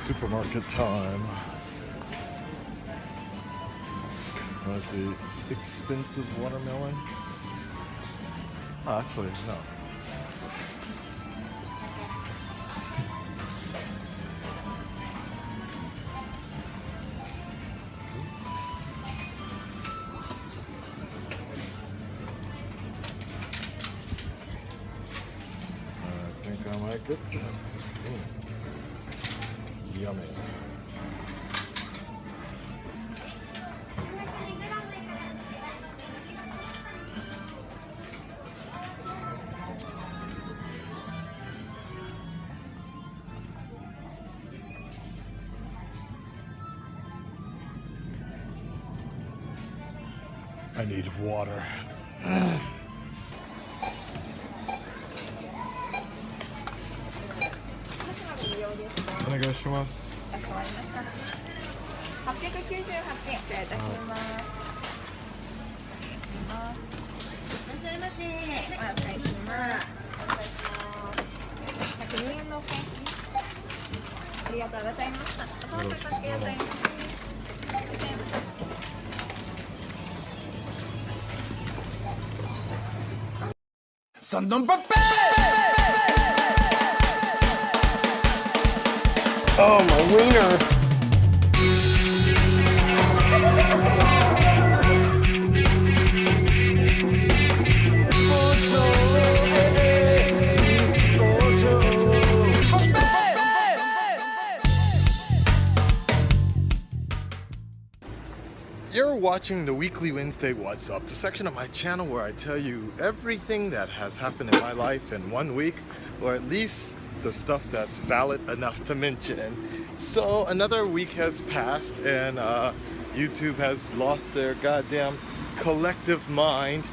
Supermarket time. Want to see expensive watermelon? Oh, actually, no. I think I might get that. Yummy. I need water. お願いします。かしこまりました。898円失礼いたします。いらっしゃいませ。お願いします。102円のお返し。ありがとうございました。お待たせしてください。いらっしゃいませ。Son d'un papel! Oh, my wiener! You're watching the Weekly Wednesday What's Up, the section of my channel where I tell you everything that has happened in my life in 1 week, or at least the stuff that's valid enough to mention. So another week has passed and YouTube has lost their goddamn collective mind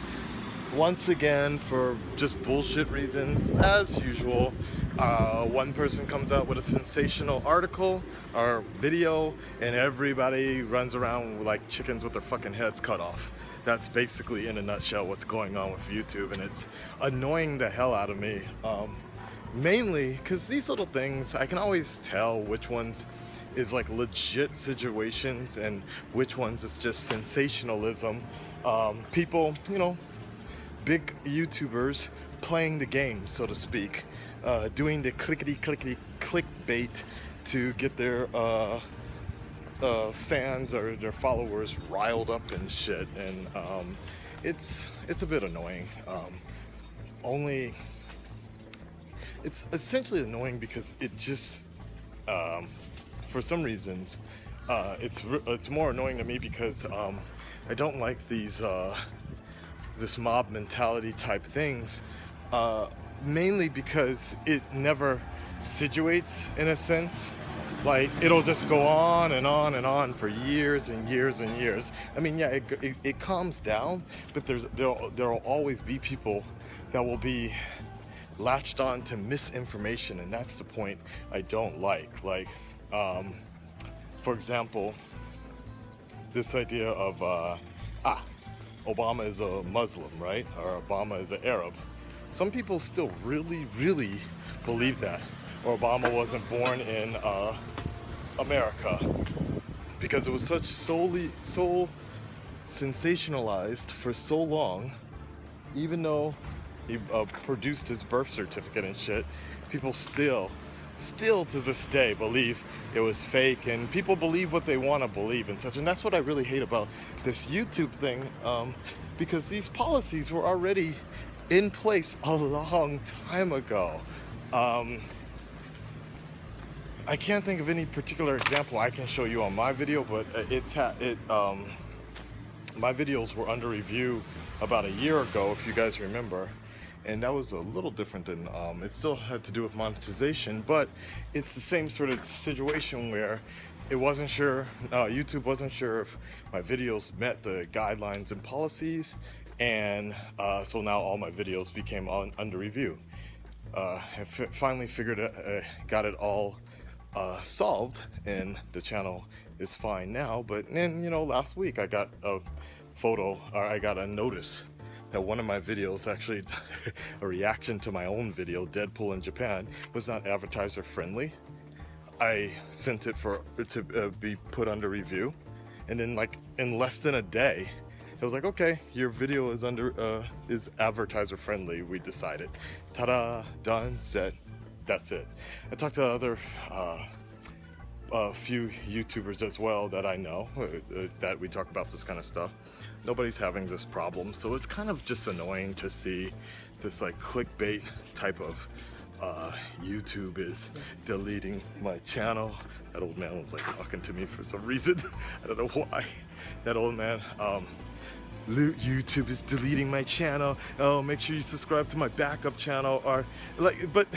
once again for just bullshit reasons as usual. One person comes out with a sensational article or video and everybody runs around like chickens with their fucking heads cut off. That's basically in a nutshell what's going on with YouTube, and it's annoying the hell out of me. Mainly because these little things, I can always tell which ones is like legit situations and which ones is just sensationalism. People, you know, big YouTubers playing the game, so to speak, doing the clickbait to get their fans or their followers riled up and shit, and it's a bit annoying. It's essentially annoying because it just for some reasons it's more annoying to me because I don't like these this mob mentality type things, mainly because it never situates in a sense. Like, it'll just go on and on and on for years and years and years. I mean, yeah, it calms down, but there'll always be people that will be latched on to misinformation, and that's the point I don't like. Like, for example, this idea of Obama is a Muslim, right? Or Obama is an Arab. Some people still really believe that. Or Obama wasn't born in America, because it was so sensationalized for so long. Even though he produced his birth certificate and shit, people still to this day believe it was fake, and people believe what they want to believe and such. And that's what I really hate about this YouTube thing, because these policies were already in place a long time ago. I can't think of any particular example I can show you on my video, but my videos were under review about a year ago, if you guys remember. And that was a little different than, it still had to do with monetization, but it's the same sort of situation where it wasn't sure, YouTube wasn't sure if my videos met the guidelines and policies, and so now all my videos became under review. I finally got it all solved, and the channel is fine now. But then, you know, last week I got a I got a notice that one of my videos, actually a reaction to my own video, Deadpool in Japan, was not advertiser friendly. I sent it to be put under review, and then like in less than a day, it was like, okay, your video is advertiser friendly. We decided, ta-da, done, set. That's it. I talked to other a few YouTubers as well that I know that we talk about this kind of stuff. Nobody's having this problem, so it's kind of just annoying to see this like clickbait type of YouTube is deleting my channel. That old man was like talking to me for some reason. I don't know why. That old man, YouTube is deleting my channel. Oh, make sure you subscribe to my backup channel. Or like, but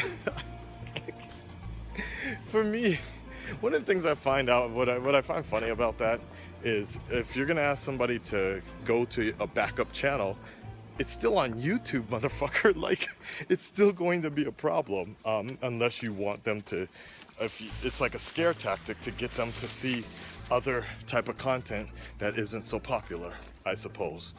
for me, one of the things I find out, what I find funny about that is if you're gonna ask somebody to go to a backup channel, it's still on YouTube, motherfucker. Like, it's still going to be a problem unless you want them to, it's like a scare tactic to get them to see other type of content that isn't so popular, I suppose.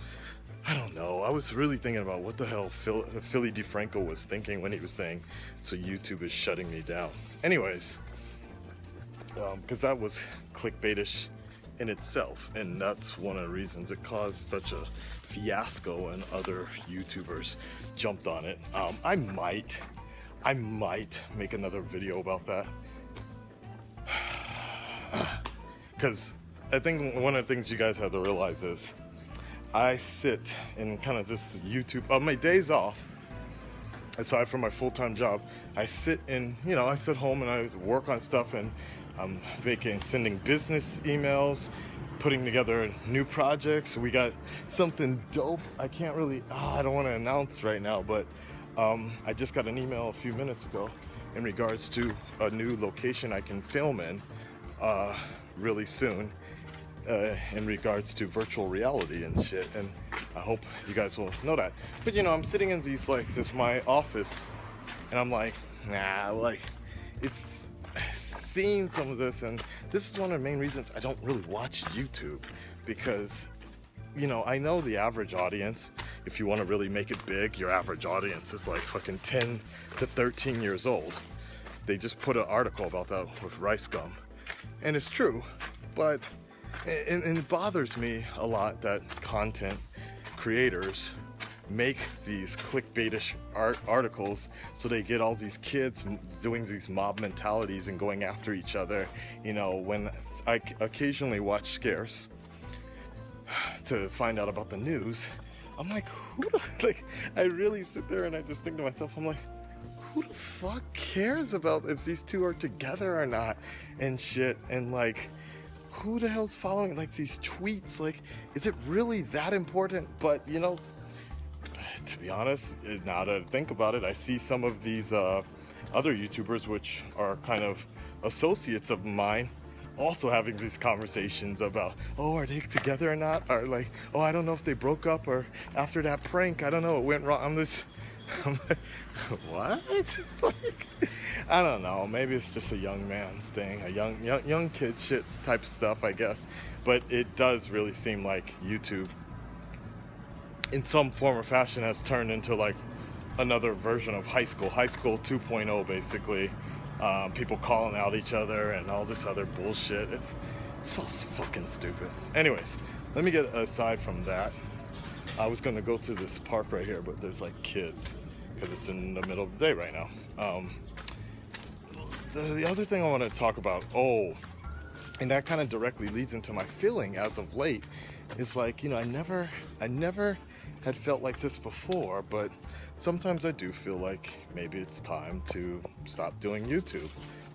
I don't know. I was really thinking about what the hell Philly DeFranco was thinking when he was saying, so YouTube is shutting me down. Anyways, because that was clickbaitish in itself, and that's one of the reasons it caused such a fiasco and other YouTubers jumped on it. I might make another video about that, because I think one of the things you guys have to realize is I sit in kind of this YouTube on my days off, aside from my full-time job. I sit in, you know, I sit home and I work on stuff, and I'm sending business emails, putting together new projects. We got something dope. I can't really, I don't want to announce right now, but I just got an email a few minutes ago in regards to a new location I can film in really soon in regards to virtual reality and shit. And I hope you guys will know that. But you know, I'm sitting in these, like, this my office, and I'm like, nah, like, it's seen some of this, and this is one of the main reasons I don't really watch YouTube, because, you know, I know the average audience, if you want to really make it big, your average audience is like fucking 10 to 13 years old. They just put an article about that with Rice Gum, and it's true, but and it bothers me a lot that content creators make these clickbaitish articles so they get all these kids doing these mob mentalities and going after each other. You know, when I occasionally watch Scarce to find out about the news, I'm like, like, I really sit there and I just think to myself, I'm like, who the fuck cares about if these two are together or not and shit? And like, who the hell's following like these tweets? Like, is it really that important? But you know, to be honest, now that I think about it, I see some of these other YouTubers, which are kind of associates of mine, also having these conversations about, oh, are they together or not? Or like, oh, I don't know if they broke up, or after that prank, I don't know, it went wrong. I'm like, what? Like, I don't know. Maybe it's just a young man's thing, a young kid shit type stuff, I guess. But it does really seem like YouTube, in some form or fashion, has turned into like another version of high school 2.0, basically. People calling out each other and all this other bullshit. It's so fucking stupid. Anyways, let me get aside from that. I was gonna go to this park right here, but there's like kids because it's in the middle of the day right now. The other thing I want to talk about, and that kind of directly leads into my feeling as of late, is like, you know, I never had felt like this before, but sometimes I do feel like maybe it's time to stop doing YouTube.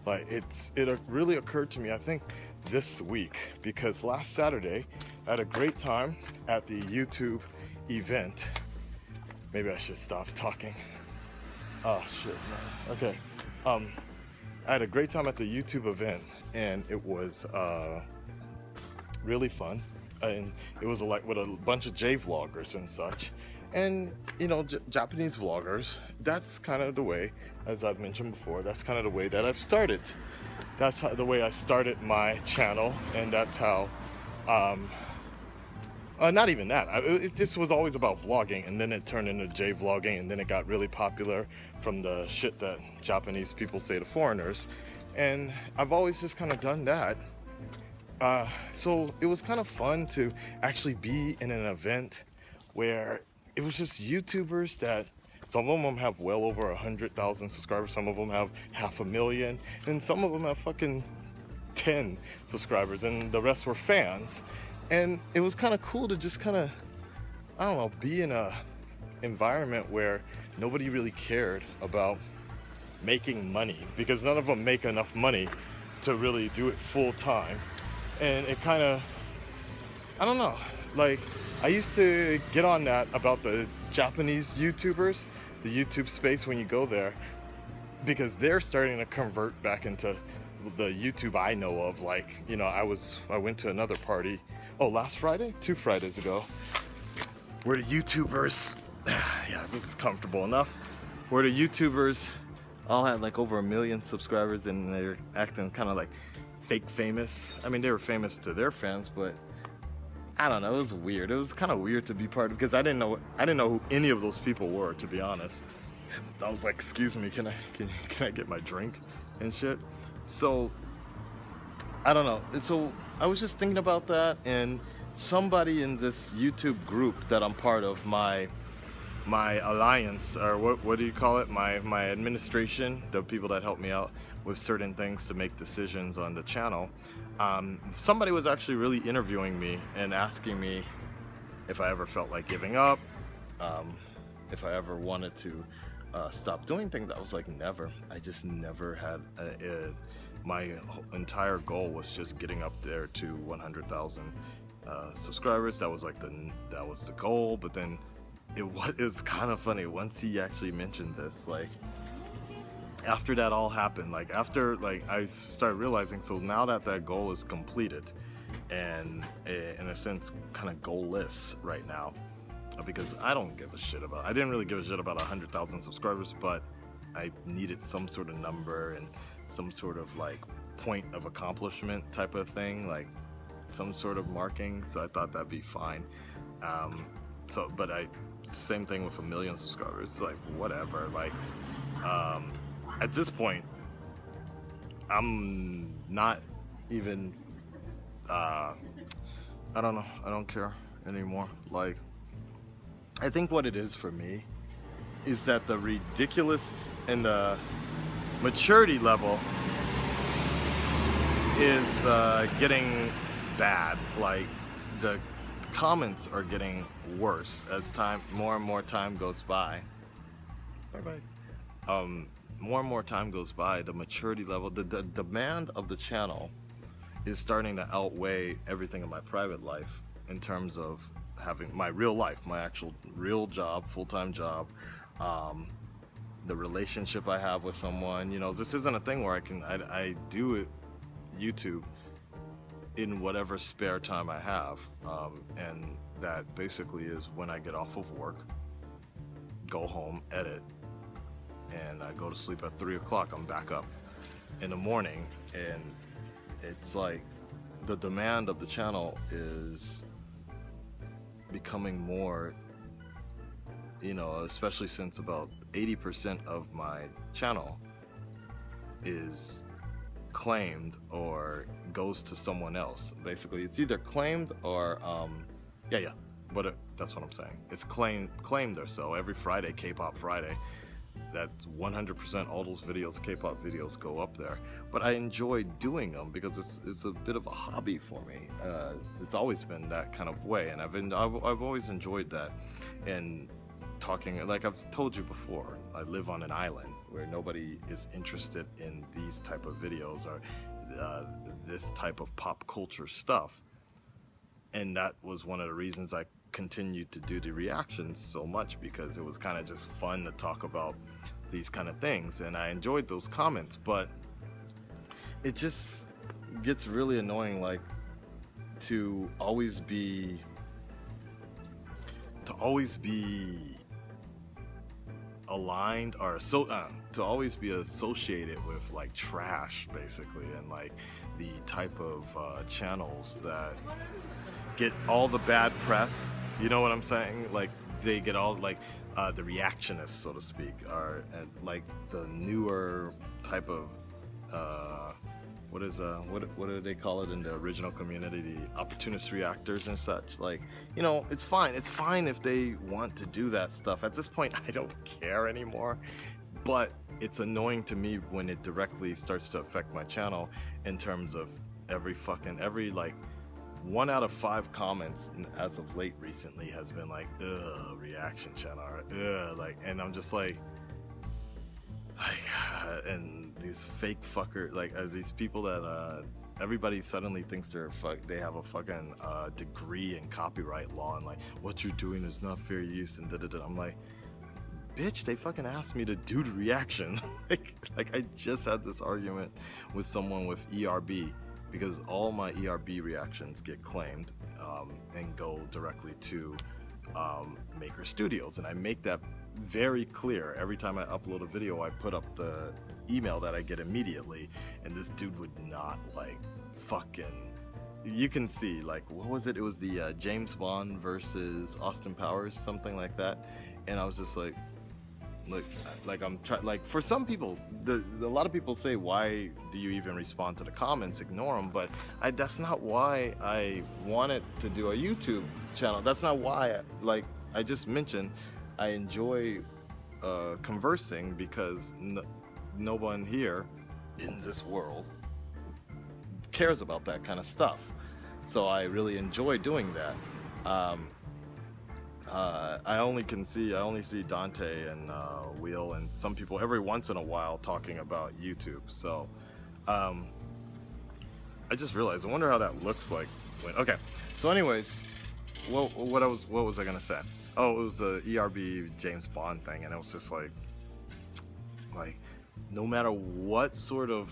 Like, it really occurred to me, I think, this week, because last Saturday I had a great time at the YouTube event. Maybe I should stop talking. Oh shit, man. Okay. I had a great time at the YouTube event, and it was really fun. And it was like with a bunch of J-vloggers and such. And, you know, Japanese vloggers, that's kind of the way, as I've mentioned before, that's kind of the way that I've started. That's the way I started my channel, and that's how, not even that, it just was always about vlogging, and then it turned into J-vlogging, and then it got really popular from the shit that Japanese people say to foreigners. and I've always just kind of done that. So it was kind of fun to actually be in an event where it was just YouTubers that some of them have well over 100,000 subscribers, some of them have 500,000, and some of them have fucking 10 subscribers, and the rest were fans. And it was kind of cool to just kind of, I don't know, be in a environment where nobody really cared about making money, because none of them make enough money to really do it full time. And it kind of, I don't know, like I used to get on that about the Japanese YouTubers, the YouTube space when you go there, because they're starting to convert back into the YouTube I know of. Like, you know, I went to another party, last Friday, 2 Fridays ago, where the YouTubers, yeah, this is comfortable enough, where the YouTubers all had like over 1 million subscribers, and they're acting kind of like fake famous. I mean, they were famous to their fans, but I don't know, it was weird. It was kind of weird to be part of, because I didn't know who any of those people were, to be honest. I was like, excuse me, can I get my drink and shit? So I don't know. And so I was just thinking about that, and somebody in this YouTube group that I'm part of, my alliance, or what do you call it? My administration, the people that help me out with certain things to make decisions on the channel. Somebody was actually really interviewing me and asking me if I ever felt like giving up, if I ever wanted to stop doing things. I was like, never. I just never had my entire goal was just getting up there to 100,000 subscribers. That was like that was the goal. But then it was kind of funny once he actually mentioned this, like after that all happened, like after like I started realizing, so now that goal is completed and in a sense kind of goalless right now, because I didn't really give a shit about 100,000 subscribers, but I needed some sort of number and some sort of like point of accomplishment type of thing, like some sort of marking. So I thought that'd be fine. But same thing with 1 million subscribers, like whatever. Like at this point, I'm not even, I don't know, I don't care anymore. Like, I think what it is for me is that the ridiculous and the maturity level is getting bad. Like, the comments are getting worse as more and more time goes by. Bye-bye. More and more time goes by, the maturity level, the demand of the channel is starting to outweigh everything in my private life in terms of having my real life, my actual real job, full-time job, the relationship I have with someone. You know, this isn't a thing where I do it, YouTube, in whatever spare time I have, and that basically is when I get off of work, go home, edit, and I go to sleep at 3 o'clock. I'm back up in the morning, and it's like the demand of the channel is becoming more, you know, especially since about 80% of my channel is claimed or goes to someone else. Basically, it's either claimed or but that's what I'm saying. It's claimed or so. Every Friday, K-pop Friday, that's 100% all those videos, K-pop videos, go up there. But I enjoy doing them because it's a bit of a hobby for me. It's always been that kind of way, and I've always enjoyed that. And talking, like I've told you before, I live on an island where nobody is interested in these type of videos or this type of pop culture stuff. And that was one of the reasons I continued to do the reactions so much, because it was kind of just fun to talk about these kind of things, and I enjoyed those comments. But it just gets really annoying, like to always be aligned or to always be associated with like trash, basically, and like the type of channels that get all the bad press. You know what I'm saying? Like they get all like the reactionists, so to speak, are like the newer type of what do they call it in the original community, the opportunist reactors and such. Like, you know, it's fine if they want to do that stuff. At this point, I don't care anymore, but it's annoying to me when it directly starts to affect my channel in terms of every like 1 out of 5 comments as of late recently has been like, ugh, reaction channel, ugh, like, and I'm just like, and these fake fucker, like, as these people that everybody suddenly thinks they have a fucking degree in copyright law, and like, what you're doing is not fair use, and da-da-da. I'm like, bitch, they fucking asked me to do the reaction. like I just had this argument with someone with ERB, because all my ERB reactions get claimed and go directly to Maker Studios, and I make that very clear. Every time I upload a video, I put up the email that I get immediately, and this dude would not, like, fucking, you can see, like, what was it? It was the James Bond versus Austin Powers, something like that, and I was just like I'm trying, like, for some people, a lot of people say, why do you even respond to the comments, ignore them, but that's not why I wanted to do a YouTube channel. That's not why, like I just mentioned, I enjoy conversing, because no one here in this world cares about that kind of stuff. So I really enjoy doing that. I only see Dante and Wheel and some people every once in a while talking about YouTube. So I just realized, I wonder how that looks like okay. So anyways, what was I gonna say? Oh, it was a ERB James Bond thing, and it was just like no matter what sort of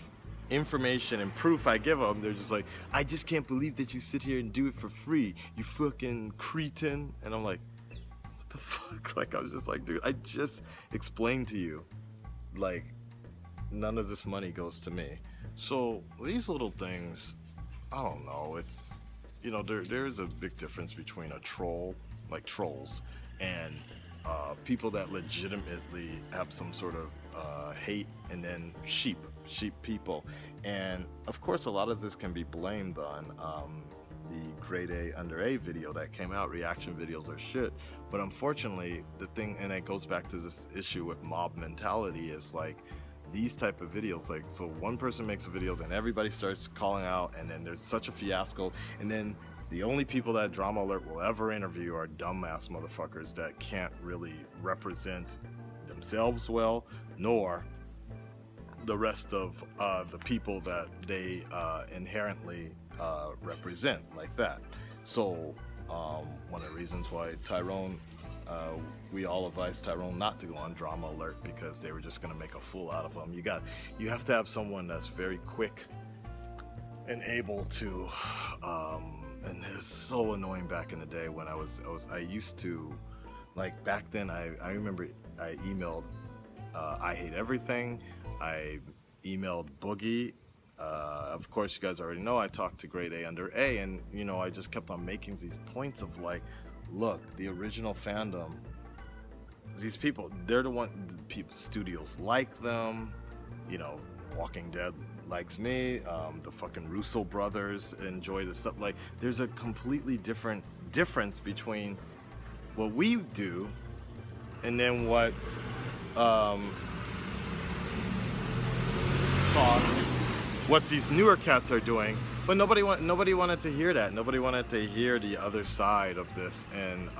information and proof I give them, they're just like, I just can't believe that you sit here and do it for free, you fucking cretin. And I'm like, what the fuck? Like, I was just like, dude, I just explained to you, like, none of this money goes to me. So these little things, I don't know, it's, you know, there's a big difference between a troll, like trolls, and people that legitimately have some sort of hate, and then sheep people. And of course, a lot of this can be blamed on the grade A under A video that came out. Reaction videos are shit, but unfortunately, the thing, and it goes back to this issue with mob mentality, is like, these type of videos, like, so one person makes a video, then everybody starts calling out, and then there's such a fiasco, and then the only people that Drama Alert will ever interview are dumbass motherfuckers that can't really represent themselves well, nor the rest of the people that they inherently represent, like that. So one of the reasons why Tyrone, we all advised Tyrone not to go on Drama Alert, because they were just going to make a fool out of him. You have to have someone that's very quick and able to and it's so annoying back in the day when I used to, like, back then I remember I emailed I Hate Everything, I emailed Boogie, of course you guys already know I talked to Grade A under A, and you know, I just kept on making these points of like, look, the original fandom, these people, they're the people, studios like them, you know, Walking Dead likes me, the fucking Russo brothers enjoy this stuff. Like, there's a completely different difference between what we do and then what what these newer cats are doing. But nobody wanted to hear that. Nobody wanted to hear the other side of this, and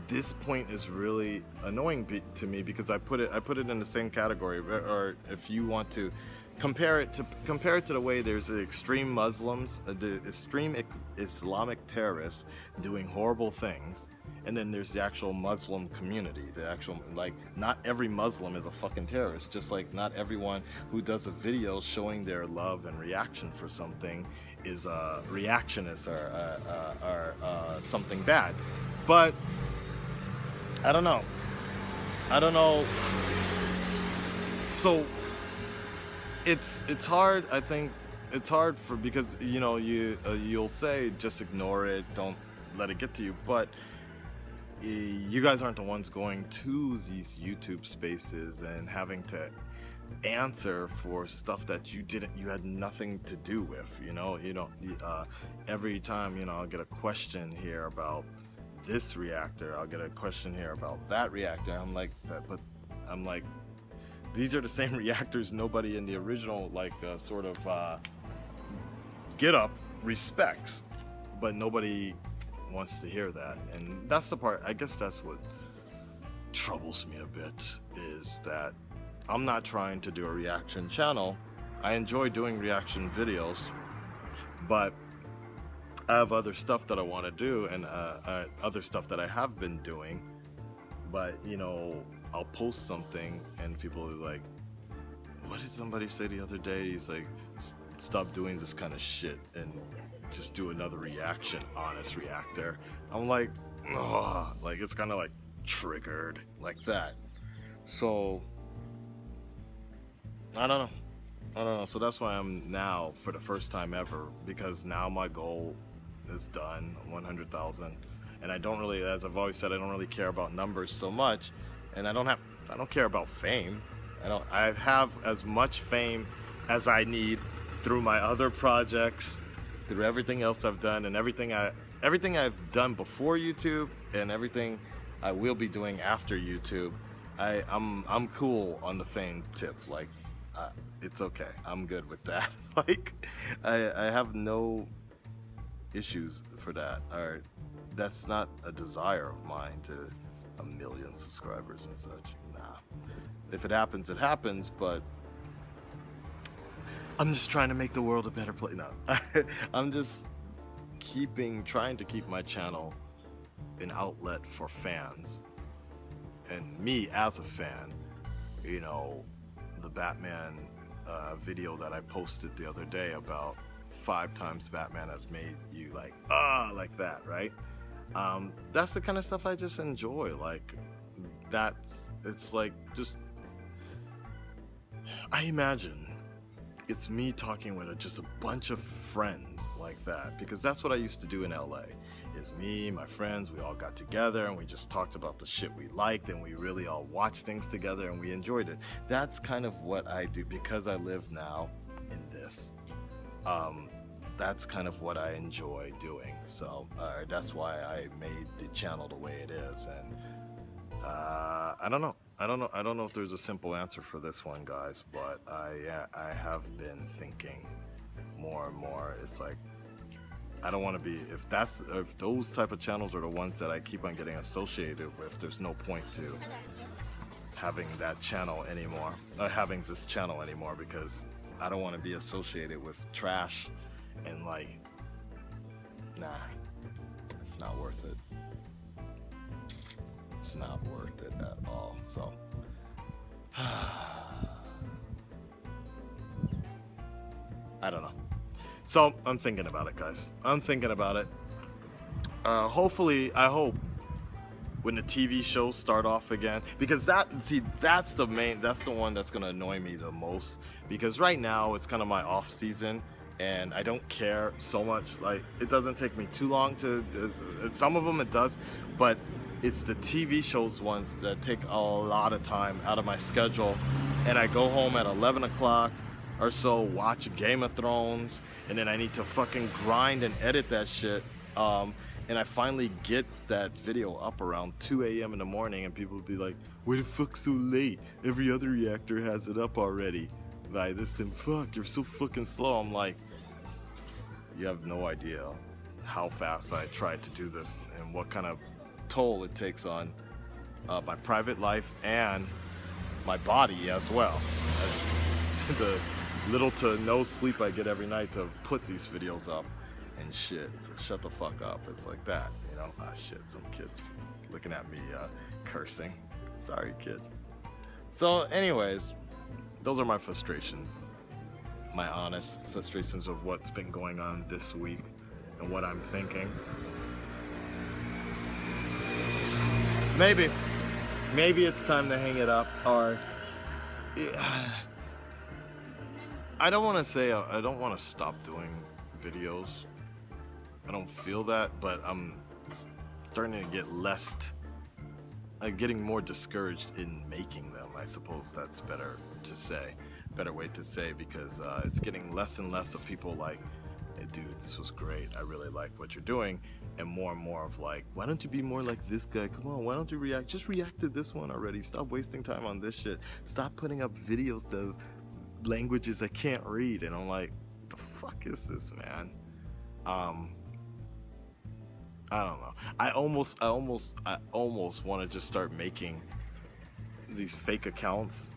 this point is really annoying to me, because I put it in the same category. Or if you want to compare it to the way there's the extreme Muslims, the extreme Islamic terrorists doing horrible things, and then there's the actual Muslim community, the actual, like, not every Muslim is a fucking terrorist, just like not everyone who does a video showing their love and reaction for something is a reactionist or something bad. But I don't know. So it's hard. I think it's hard because, you know, you'll say just ignore it, don't let it get to you, but you guys aren't the ones going to these YouTube spaces and having to answer for stuff that you had nothing to do with, you know. Every time, you know, I'll get a question here about this reactor, I'll get a question here about that reactor. I'm like, these are the same reactors nobody in the original sort of get up respects, but nobody wants to hear that. And that's the part, I guess that's what troubles me a bit, is that I'm not trying to do a reaction channel. I enjoy doing reaction videos, but I have other stuff that I want to do, and other stuff that I have been doing. But, you know, I'll post something and people are like, what did somebody say the other day? He's like, stop doing this kind of shit and just do another reaction, honest reactor. I'm like, oh, like it's kind of like triggered like that. So I don't know. So that's why I'm now, for the first time ever, because now my goal is done, 100,000, and I don't really, as I've always said, I don't really care about numbers so much, and I don't care about fame. I have as much fame as I need through my other projects, through everything else I've done, and everything I've done before YouTube, and everything I will be doing after YouTube. I'm cool on the fame tip. Like, it's okay. I'm good with that. Like, I have no issues for that. Or that's not a desire of mine to 1 million subscribers and such. Nah. If it happens, it happens, but I'm just trying to make the world a better place. No, I'm just trying to keep my channel an outlet for fans. And me as a fan, you know, the Batman video that I posted the other day about 5 times Batman has made you like that, right? That's the kind of stuff I just enjoy. Like, it's like, just, I imagine it's me talking with just a bunch of friends like that, because that's what I used to do in LA. Is me, my friends, we all got together and we just talked about the shit we liked, and we really all watched things together and we enjoyed it. That's kind of what I do, because I live now in this. That's kind of what I enjoy doing. So that's why I made the channel the way it is. And I don't know if there's a simple answer for this one, guys, but I have been thinking more and more. It's like, I don't want to be, if those type of channels are the ones that I keep on getting associated with, there's no point to having that channel anymore, having this channel anymore, because I don't want to be associated with trash. And like, nah, it's not worth it. It's not worth it at all. So I don't know. So I'm thinking about it, guys. I'm thinking about it. Hopefully, I hope when the TV shows start off again, because that's the one that's gonna annoy me the most, because right now it's kind of my off season and I don't care so much. Like, it doesn't take me too long to, some of them it does, but it's the TV shows ones that take a lot of time out of my schedule, and I go home at 11 o'clock or so, watch Game of Thrones, and then I need to fucking grind and edit that shit. And I finally get that video up around 2 a.m. in the morning, and people will be like, why the fuck so late? Every other reactor has it up already. Like, this thing, fuck, you're so fucking slow. I'm like, you have no idea how fast I tried to do this and what kind of toll it takes on my private life and my body as well. The little to no sleep I get every night to put these videos up and shit. So shut the fuck up. It's like that, you know? Ah, shit, some kids looking at me cursing. Sorry, kid. So anyways, those are my frustrations. My honest frustrations of what's been going on this week and what I'm thinking. Maybe it's time to hang it up, or I don't want to say I don't want to stop doing videos. I don't feel that, but I'm starting to get I'm getting more discouraged in making them. I suppose that's better to say. Better way to say, because it's getting less and less of people like, hey, dude, this was great. I really like what you're doing. And more of like, why don't you be more like this guy? Come on, why don't you react? Just react to this one already. Stop wasting time on this shit. Stop putting up videos to languages I can't read. And I'm like, the fuck is this, man? I don't know. I almost want to just start making these fake accounts.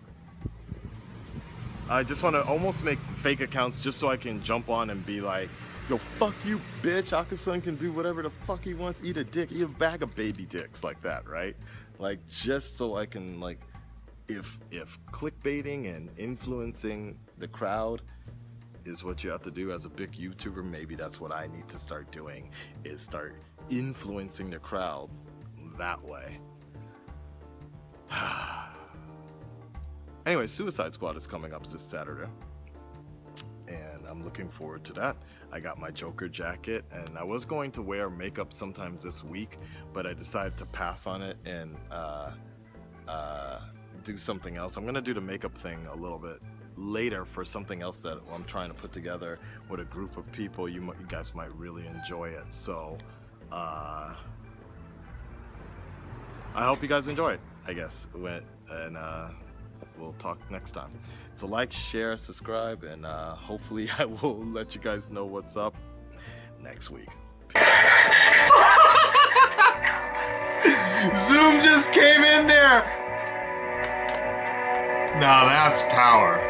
I just want to almost make fake accounts just so I can jump on and be like, yo, fuck you, bitch. Akasan can do whatever the fuck he wants. Eat a dick. Eat a bag of baby dicks, like that, right? Like, just so I can, like, if clickbaiting and influencing the crowd is what you have to do as a big YouTuber, maybe that's what I need to start doing, is start influencing the crowd that way. Anyway, Suicide Squad is coming up this Saturday, and I'm looking forward to that. I got my Joker jacket, and I was going to wear makeup sometimes this week, but I decided to pass on it and do something else. I'm gonna do the makeup thing a little bit later for something else that I'm trying to put together with a group of people. You guys might really enjoy it, so I hope you guys enjoy it, I guess. And we'll talk next time. So like, share, subscribe, and hopefully I will let you guys know what's up next week. Zoom just came in there. Now that's power.